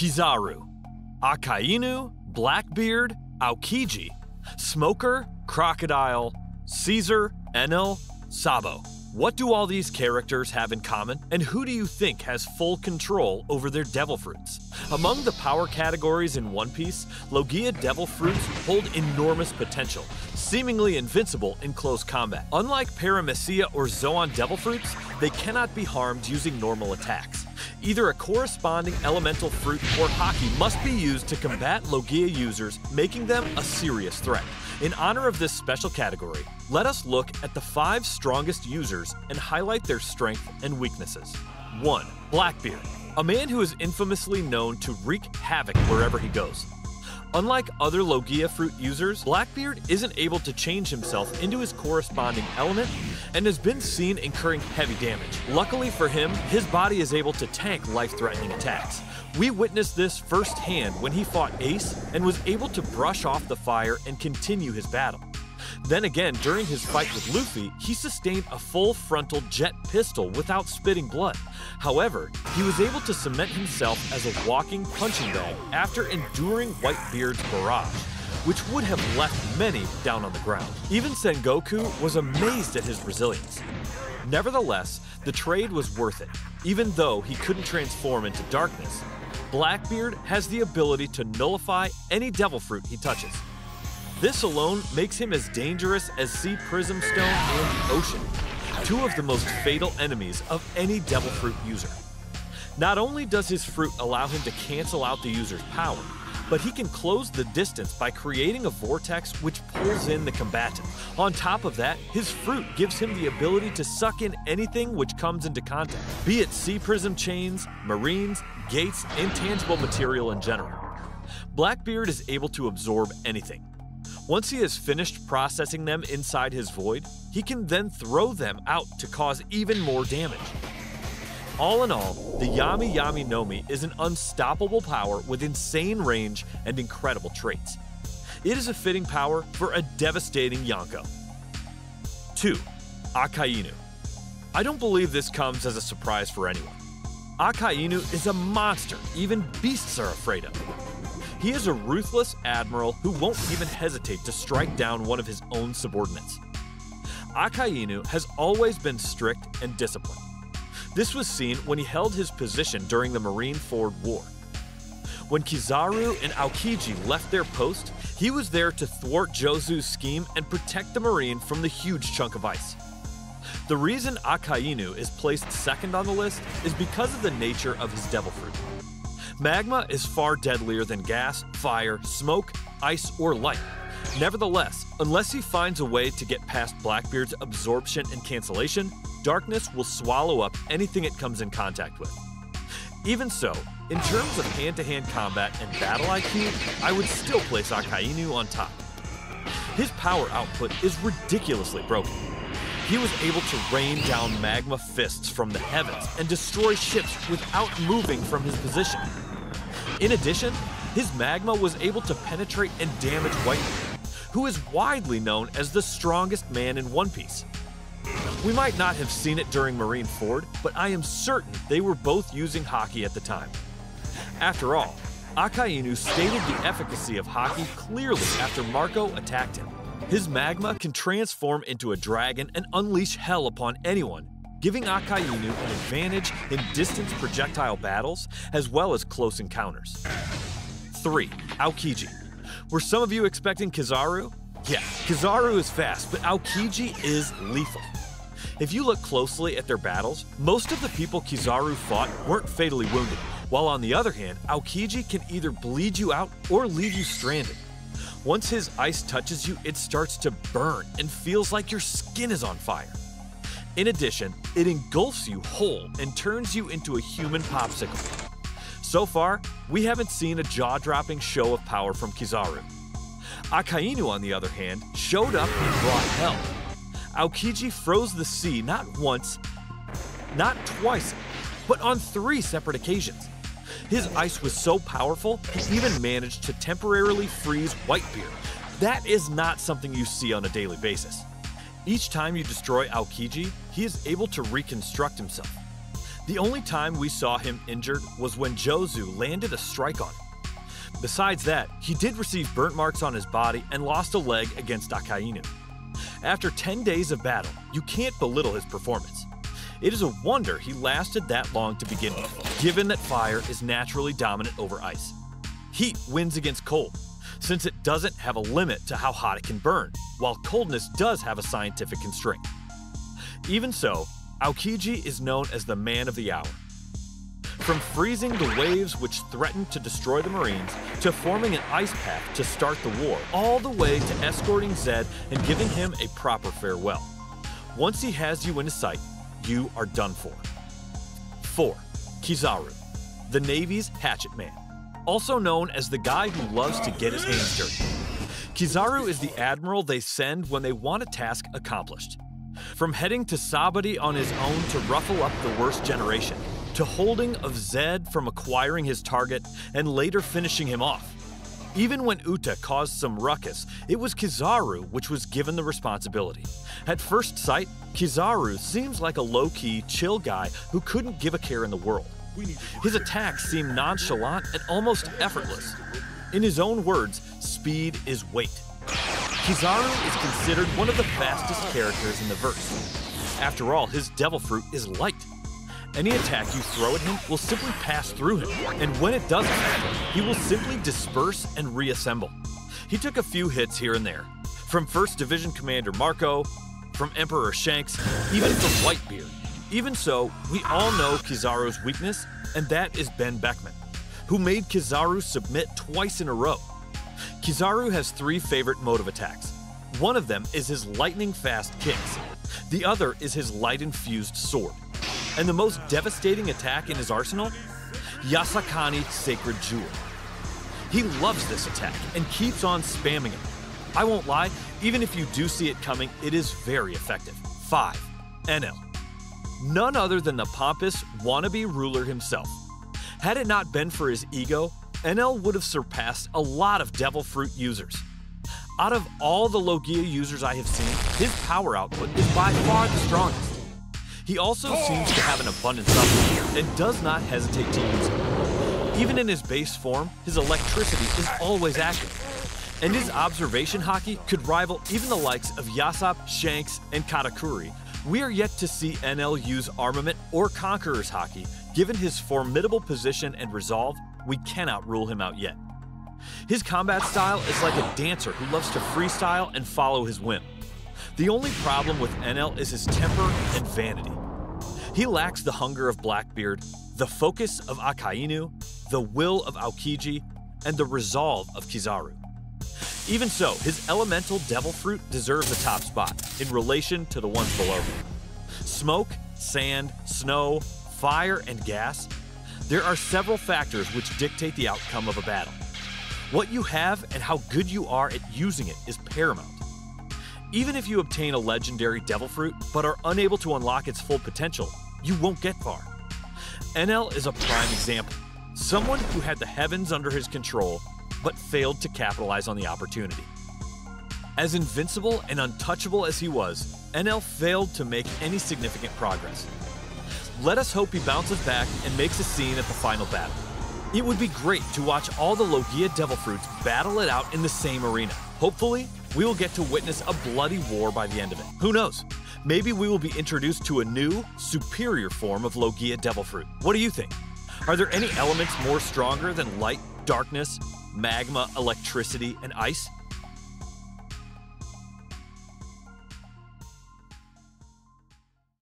Kizaru, Akainu, Blackbeard, Aokiji, Smoker, Crocodile, Caesar, Enel, Sabo. What do all these characters have in common, and who do you think has full control over their devil fruits? Among the power categories in One Piece, Logia devil fruits hold enormous potential, seemingly invincible in close combat. Unlike Paramecia or Zoan Devil fruits, they cannot be harmed using normal attacks. Either a corresponding elemental fruit or Haki must be used to combat Logia users, making them a serious threat. In honor of this special category, let us look at the 5 strongest users and highlight their strengths and weaknesses. 1. Blackbeard, a man who is infamously known to wreak havoc wherever he goes. Unlike other Logia fruit users, Blackbeard isn't able to change himself into his corresponding element and has been seen incurring heavy damage. Luckily for him, his body is able to tank life-threatening attacks. We witnessed this firsthand when he fought Ace and was able to brush off the fire and continue his battle. Then again, during his fight with Luffy, he sustained a full frontal jet pistol without spitting blood. However, he was able to cement himself as a walking punching bag after enduring Whitebeard's barrage, which would have left many down on the ground. Even Sengoku was amazed at his resilience. Nevertheless, the trade was worth it. Even though he couldn't transform into darkness, Blackbeard has the ability to nullify any devil fruit he touches. This alone makes him as dangerous as Sea Prism Stone and the Ocean, 2 of the most fatal enemies of any devil fruit user. Not only does his fruit allow him to cancel out the user's power, but he can close the distance by creating a vortex which pulls in the combatant. On top of that, his fruit gives him the ability to suck in anything which comes into contact, be it sea prism chains, marines, gates, intangible material in general. Blackbeard is able to absorb anything. Once he has finished processing them inside his void, he can then throw them out to cause even more damage. All in all, the Yami Yami no Mi is an unstoppable power with insane range and incredible traits. It is a fitting power for a devastating Yonko. 2. Akainu. I don't believe this comes as a surprise for anyone. Akainu is a monster even beasts are afraid of. He is a ruthless admiral who won't even hesitate to strike down one of his own subordinates. Akainu has always been strict and disciplined. This was seen when he held his position during the Marineford War. When Kizaru and Aokiji left their post, he was there to thwart Jozu's scheme and protect the Marine from the huge chunk of ice. The reason Akainu is placed second on the list is because of the nature of his devil fruit. Magma is far deadlier than gas, fire, smoke, ice, or light. Nevertheless, unless he finds a way to get past Blackbeard's absorption and cancellation, darkness will swallow up anything it comes in contact with. Even so, in terms of hand-to-hand combat and battle IQ, I would still place Akainu on top. His power output is ridiculously broken. He was able to rain down magma fists from the heavens and destroy ships without moving from his position. In addition, his magma was able to penetrate and damage Whitebeard, who is widely known as the strongest man in One Piece. We might not have seen it during Marineford, but I am certain they were both using Haki at the time. After all, Akainu stated the efficacy of Haki clearly after Marco attacked him. His magma can transform into a dragon and unleash hell upon anyone, giving Akainu an advantage in distance projectile battles as well as close encounters. 3. Aokiji. Were some of you expecting Kizaru? Yeah, Kizaru is fast, but Aokiji is lethal. If you look closely at their battles, most of the people Kizaru fought weren't fatally wounded, while on the other hand, Aokiji can either bleed you out or leave you stranded. Once his ice touches you, it starts to burn and feels like your skin is on fire. In addition, it engulfs you whole and turns you into a human popsicle. So far, we haven't seen a jaw-dropping show of power from Kizaru. Akainu, on the other hand, showed up and brought hell. Aokiji froze the sea not once, not twice, but on 3 separate occasions. His ice was so powerful, he even managed to temporarily freeze Whitebeard. That is not something you see on a daily basis. Each time you destroy Aokiji, he is able to reconstruct himself. The only time we saw him injured was when Jozu landed a strike on him. Besides that, he did receive burnt marks on his body and lost a leg against Akainu. After 10 days of battle, you can't belittle his performance. It is a wonder he lasted that long to begin with, given that fire is naturally dominant over ice. Heat wins against cold, since it doesn't have a limit to how hot it can burn, while coldness does have a scientific constraint. Even so, Aokiji is known as the man of the hour. From freezing the waves which threatened to destroy the Marines, to forming an ice pack to start the war, all the way to escorting Zed and giving him a proper farewell. Once he has you in his sight, you are done for. 4. Kizaru, the Navy's hatchet man, also known as the guy who loves to get his hands dirty. Kizaru is the admiral they send when they want a task accomplished. From heading to Sabari on his own to ruffle up the worst generation, to holding of Zed from acquiring his target and later finishing him off. Even when Uta caused some ruckus, it was Kizaru which was given the responsibility. At first sight, Kizaru seems like a low-key, chill guy who couldn't give a care in the world. His attacks seem nonchalant and almost effortless. In his own words, speed is weight. Kizaru is considered one of the fastest characters in the verse. After all, his devil fruit is light. Any attack you throw at him will simply pass through him, and when it doesn't, he will simply disperse and reassemble. He took a few hits here and there, from 1st Division Commander Marco, from Emperor Shanks, even from Whitebeard. Even so, we all know Kizaru's weakness, and that is Ben Beckman, who made Kizaru submit twice in a row. Kizaru has 3 favorite mode of attacks. One of them is his lightning-fast kicks. The other is his light-infused sword. And the most devastating attack in his arsenal? Yasakani Sacred Jewel. He loves this attack and keeps on spamming it. I won't lie, even if you do see it coming, it is very effective. 5. Enel. None other than the pompous, wannabe ruler himself. Had it not been for his ego, Enel would have surpassed a lot of Devil Fruit users. Out of all the Logia users I have seen, his power output is by far the strongest. He also seems to have an abundance of it and does not hesitate to use it. Even in his base form, his electricity is always active. And his observation Haki could rival even the likes of Yasop, Shanks, and Katakuri. We are yet to see Enel use armament or Conqueror's Haki. Given his formidable position and resolve, we cannot rule him out yet. His combat style is like a dancer who loves to freestyle and follow his whim. The only problem with Enel is his temper and vanity. He lacks the hunger of Blackbeard, the focus of Akainu, the will of Aokiji, and the resolve of Kizaru. Even so, his elemental devil fruit deserves a top spot in relation to the ones below him. Smoke, sand, snow, fire, and gas. There are several factors which dictate the outcome of a battle. What you have and how good you are at using it is paramount. Even if you obtain a legendary devil fruit but are unable to unlock its full potential, you won't get far. Enel is a prime example. Someone who had the heavens under his control but failed to capitalize on the opportunity. As invincible and untouchable as he was, Enel failed to make any significant progress. Let us hope he bounces back and makes a scene at the final battle. It would be great to watch all the Logia Devil Fruits battle it out in the same arena. Hopefully, we will get to witness a bloody war by the end of it. Who knows? Maybe we will be introduced to a new, superior form of Logia Devil Fruit. What do you think? Are there any elements more stronger than light, darkness, magma, electricity, and ice?